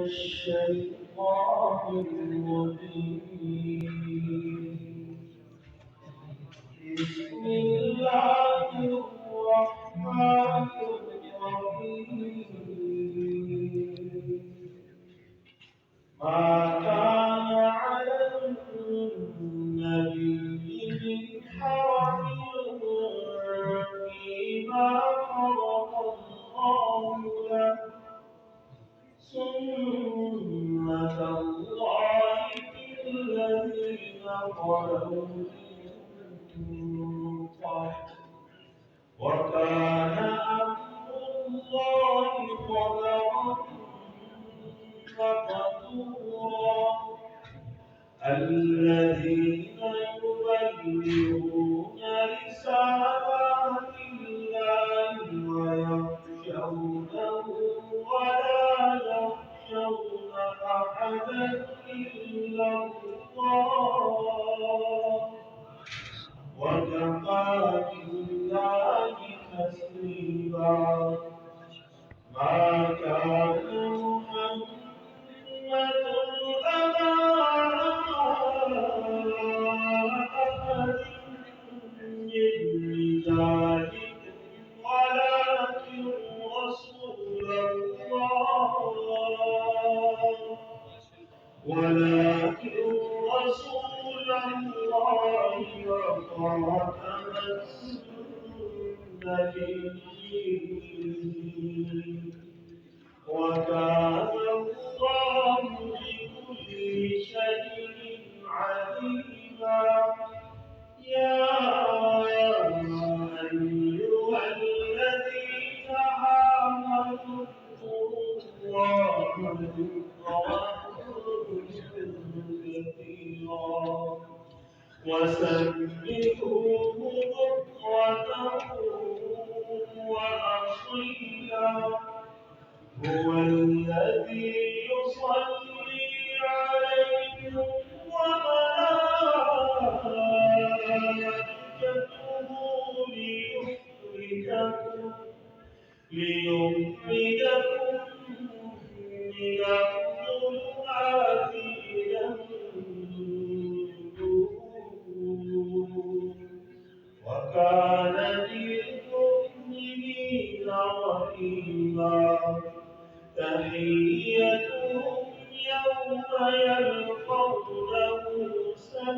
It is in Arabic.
الشيطان الرجيم. بسم الله الرحمن الرحيم. ما كان على النبي من حرج فيما فرض الله له، سنة الله في الذين خلوا من قبل، وكان أمر الله قدرا مقدورا. الذين يبلغون رسالات الله ويخشونه ولا يخشون أحدا إلا الله، وكفى بالله حسيبا. ما كان محمد أبا أحد من رجالكم ولكن رسول الله وخاتم النبيين، وكان الله بكل شيء عليما. يا أيها الذين آمنوا اذكروا الله ذكرا كثيرا وسبحوه بكرة وأصيلا. هو الذي